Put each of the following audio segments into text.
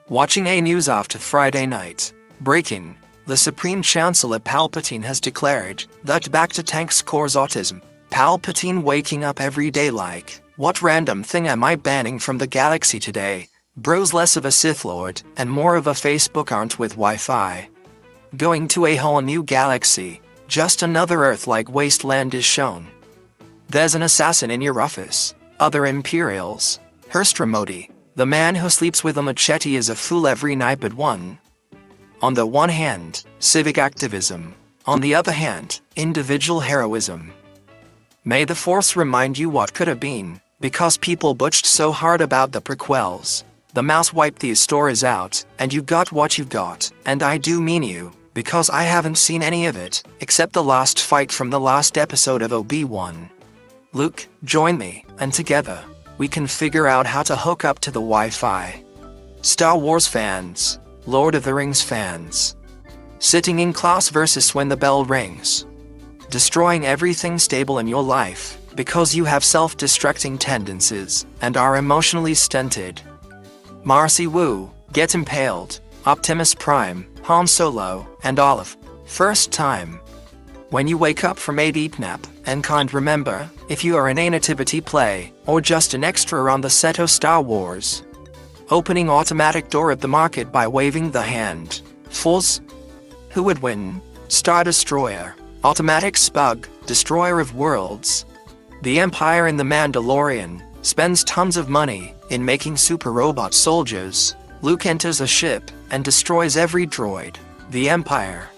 Watching A News after Friday night. Breaking. The Supreme Chancellor Palpatine has declared that Bacta Tank's cause autism. Palpatine waking up every day like, what random thing am I banning from the galaxy today? Bro's less of a Sith Lord and more of a Facebook aunt with Wi-Fi. Going to a whole new galaxy. Just another Earth-like wasteland is shown. There's an assassin in your office. Other Imperials. Herstra Modi. The man who sleeps with a machete is a fool every night but one. On the one hand, civic activism. On the other hand, individual heroism. May the Force remind you what could have been, because people bitched so hard about the prequels. The mouse wiped these stories out, and you got what you got, and I do mean you, because I haven't seen any of it, except the last fight from the last episode of Obi-Wan. Luke, join me, and together, we can figure out how to hook up to the Wi-Fi. Star Wars fans, Lord of the Rings fans. Sitting in class versus when the bell rings. Destroying everything stable in your life, because you have self-destructing tendencies, and are emotionally stunted. Marcy Wu, Get Impaled, Optimus Prime, Han Solo, and Olive. First time. When you wake up from a deep nap, and can't remember if you are in a nativity play, or just an extra on the set of Star Wars. Opening automatic door at the market by waving the hand. Fools? Who would win? Star Destroyer, automatic Spug, Destroyer of Worlds. The Empire in The Mandalorian spends tons of money in making super robot soldiers. Luke enters a ship and destroys every droid. The Empire.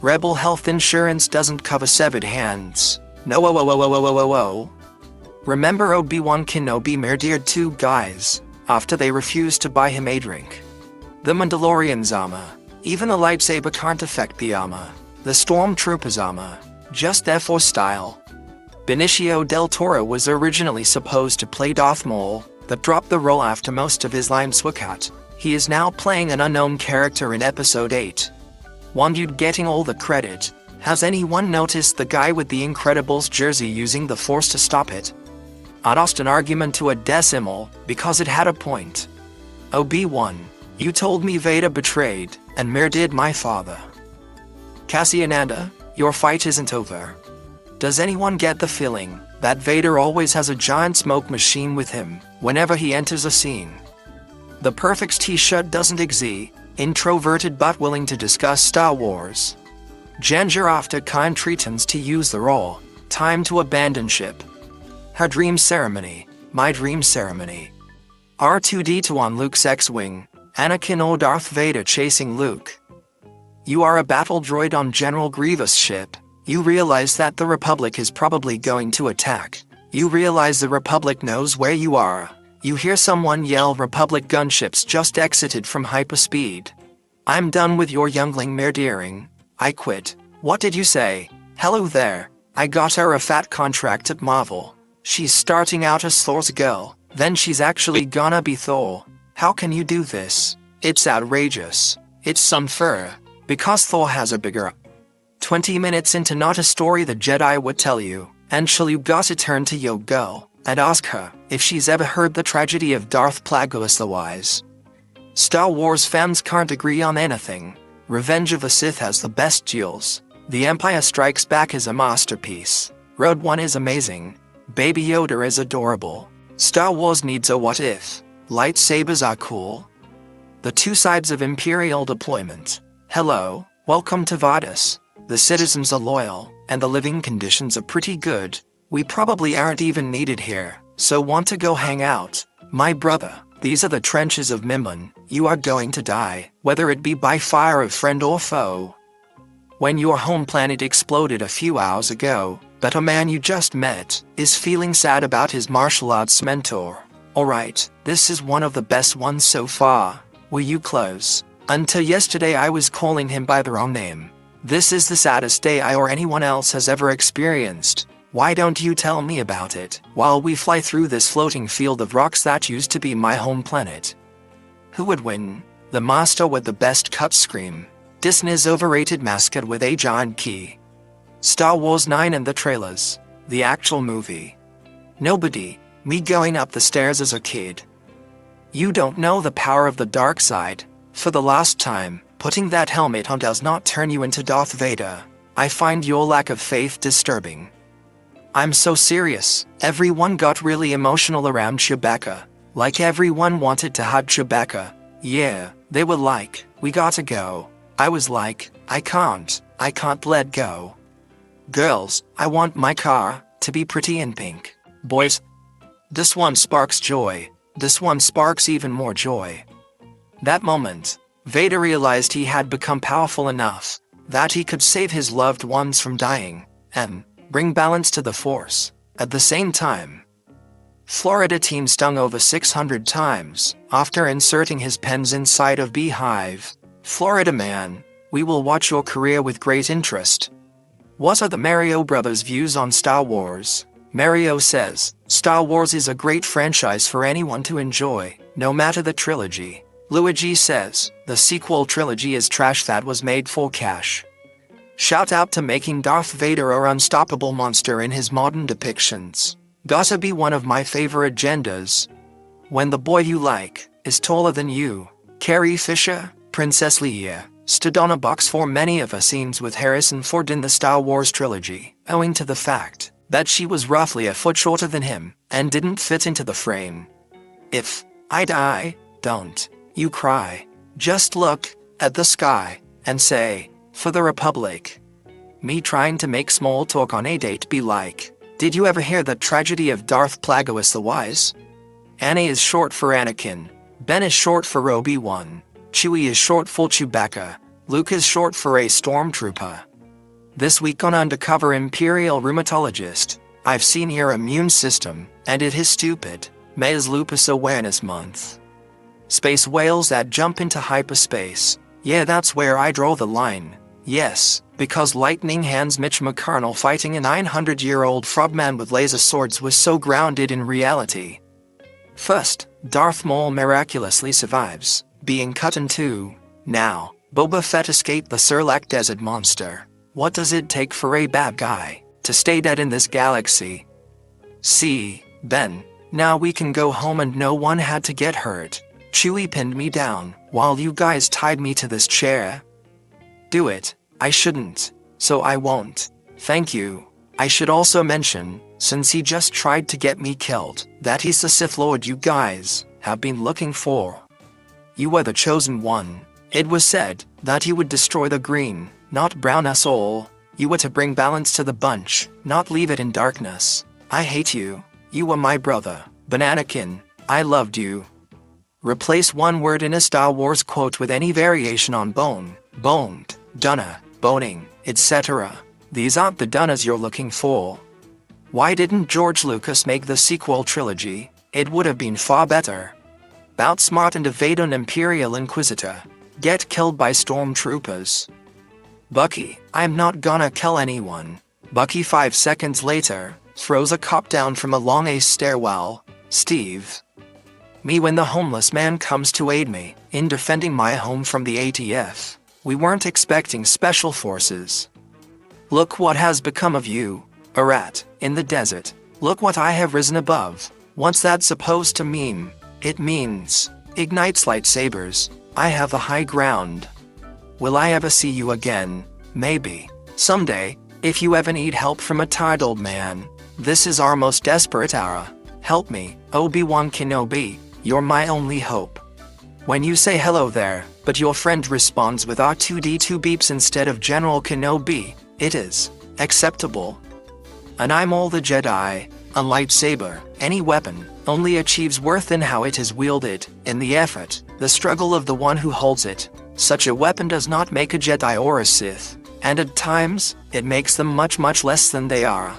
Rebel health insurance doesn't cover severed hands. No. Remember Obi-Wan Kenobi murdered two guys after they refused to buy him a drink. The Mandalorian's armor. Even the lightsaber can't affect the armor. The Stormtrooper's armor. Just there for style. Benicio del Toro was originally supposed to play Darth Maul, but dropped the role after most of his lines were cut. He is now playing an unknown character in Episode 8. Wandude getting all the credit. Has anyone noticed the guy with the Incredibles jersey using the Force to stop it? I lost an argument to a decimal because it had a point. Obi-Wan, you told me Vader betrayed and murdered my father. Cassiananda, your fight isn't over. Does anyone get the feeling that Vader always has a giant smoke machine with him whenever he enters a scene? The perfect t-shirt doesn't exist. Introverted but willing to discuss Star Wars. Ginger after kind threatens to use the role. Time to abandon ship. Her dream ceremony. My dream ceremony. R2-D2 on Luke's X-Wing. Anakin or Darth Vader chasing Luke. You are a battle droid on General Grievous' ship. You realize that the Republic is probably going to attack. You realize the Republic knows where you are. You hear someone yell Republic gunships just exited from hyperspeed. I'm done with your youngling murdering. I quit. What did you say? Hello there. I got her a fat contract at Marvel. She's starting out as Thor's girl, then she's actually gonna be Thor. How can you do this? It's outrageous. It's unfair. Because Thor has a bigger 20 minutes into not a story the Jedi would tell you, and you gotta turn to your girl and ask her if she's ever heard the tragedy of Darth Plagueis the Wise. Star Wars fans can't agree on anything. Revenge of the Sith has the best duels. The Empire Strikes Back is a masterpiece. Rogue One is amazing. Baby Yoda is adorable. Star Wars needs a what if. Lightsabers are cool. The two sides of Imperial deployment. Hello, welcome to Vadis. The citizens are loyal, and the living conditions are pretty good. We probably aren't even needed here, so want to go hang out. My brother, these are the trenches of Mimban. You are going to die, whether it be by fire of friend or foe. When your home planet exploded a few hours ago, but a man you just met is feeling sad about his martial arts mentor. Alright, this is one of the best ones so far. Were you close? Until yesterday I was calling him by the wrong name. This is the saddest day I or anyone else has ever experienced. Why don't you tell me about it while we fly through this floating field of rocks that used to be my home planet? Who would win? The master with the best cut scream. Disney's overrated mascot with a giant key. Star Wars 9 and the trailers. The actual movie. Nobody. Me going up the stairs as a kid. You don't know the power of the dark side. For the last time, putting that helmet on does not turn you into Darth Vader. I find your lack of faith disturbing. I'm so serious. Everyone got really emotional around Chewbacca. Like everyone wanted to hug Chewbacca. Yeah, they were like, we gotta go. I was like, I can't let go. Girls, I want my car to be pretty and pink. Boys, this one sparks joy. This one sparks even more joy. That moment, Vader realized he had become powerful enough that he could save his loved ones from dying and bring balance to the Force. At the same time, Florida team stung over 600 times after inserting his pens inside of beehive. Florida man, we will watch your career with great interest. What are the Mario brothers' views on Star Wars? Mario says, Star Wars is a great franchise for anyone to enjoy, no matter the trilogy. Luigi says, the sequel trilogy is trash that was made for cash. Shout out to making Darth Vader a unstoppable monster in his modern depictions. Gotta be one of my favorite genders. When the boy you like is taller than you. Carrie Fisher, Princess Leia, stood on a box for many of her scenes with Harrison Ford in the Star Wars trilogy, owing to the fact that she was roughly a foot shorter than him and didn't fit into the frame. If I die, don't you cry. Just look at the sky and say, for the Republic. Me trying to make small talk on a date be like, did you ever hear the tragedy of Darth Plagueis the Wise? Annie is short for Anakin. Ben is short for Obi-Wan. Chewie is short for Chewbacca. Luke is short for a stormtrooper. This week on Undercover Imperial Rheumatologist, I've seen your immune system, and it is stupid. May is Lupus Awareness Month. Space whales that jump into hyperspace. Yeah, that's where I draw the line. Yes, because Lightning Hands Mitch McConnell fighting a 900-year-old frogman with laser swords was so grounded in reality. First, Darth Maul miraculously survives being cut in two. Now, Boba Fett escaped the Sarlacc Desert monster. What does it take for a bad guy to stay dead in this galaxy? See, Ben, now we can go home and no one had to get hurt. Chewie pinned me down while you guys tied me to this chair. Do it. I shouldn't, so I won't. Thank you. I should also mention, since he just tried to get me killed, that he's the Sith Lord you guys have been looking for. You were the chosen one. It was said that he would destroy the green, not brown us all. You were to bring balance to the bunch, not leave it in darkness. I hate you. You were my brother, Bananakin. I loved you. Replace one word in a Star Wars quote with any variation on bone, boned, dunna, boning, etc. These aren't the dunnas you're looking for. Why didn't George Lucas make the sequel trilogy? It would have been far better. Outsmart and evade an Imperial Inquisitor. Get killed by stormtroopers. Bucky, I'm not gonna kill anyone. Bucky 5 seconds later, throws a cop down from along a stairwell. Steve. Me when the homeless man comes to aid me in defending my home from the ATF. We weren't expecting special forces. Look what has become of you, a rat, in the desert. Look what I have risen above. What's that supposed to mean? It means, ignites lightsabers. I have the high ground. Will I ever see you again? Maybe. Someday, if you ever need help from a tired old man. This is our most desperate hour. Help me, Obi-Wan Kenobi. You're my only hope. When you say hello there, but your friend responds with R2-D2 beeps instead of General Kenobi, it is acceptable. And I'm all the Jedi. A lightsaber, any weapon, only achieves worth in how it is wielded, in the effort, the struggle of the one who holds it. Such a weapon does not make a Jedi or a Sith, and at times, it makes them much less than they are.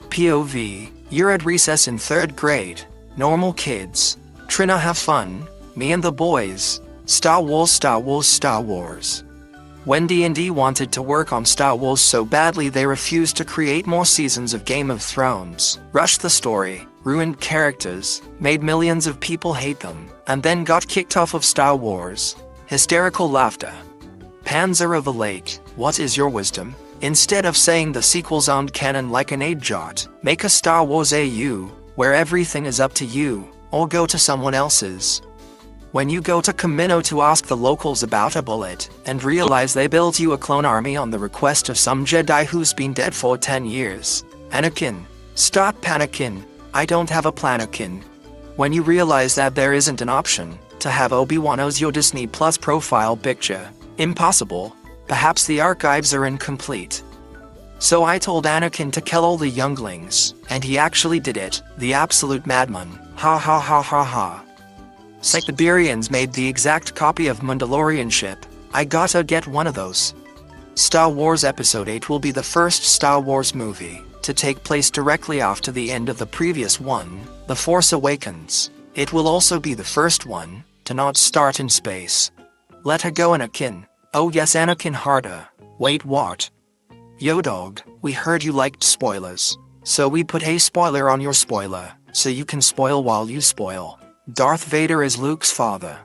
POV, you're at recess in 3rd grade. Normal kids. Trina have fun. Me and the boys. Star Wars, Star Wars, Star Wars. When D&D wanted to work on Star Wars so badly they refused to create more seasons of Game of Thrones, rushed the story, ruined characters, made millions of people hate them, and then got kicked off of Star Wars. Hysterical laughter. Panzer of the Lake, what is your wisdom? Instead of saying the sequels aren't canon like an age jot, make a Star Wars AU, where everything is up to you. or go to someone else's. When you go to Kamino to ask the locals about a bullet, and realize they built you a clone army on the request of some Jedi who's been dead for 10 years. Anakin, stop panicking, I don't have a planakin. When you realize that there isn't an option to have Obi-Wan as your Disney Plus profile picture, impossible, perhaps the archives are incomplete. So I told Anakin to kill all the younglings, and he actually did it, the absolute madman, ha ha ha ha ha. Scytheberians made the exact copy of Mandalorian ship, I gotta get one of those. Star Wars Episode 8 will be the first Star Wars movie to take place directly after the end of the previous one, The Force Awakens. It will also be the first one to not start in space. Let her go, Anakin. Oh yes, Anakin harder. Wait, what? Yo dog, we heard you liked spoilers, so we put a spoiler on your spoiler, so you can spoil while you spoil. Darth Vader is Luke's father.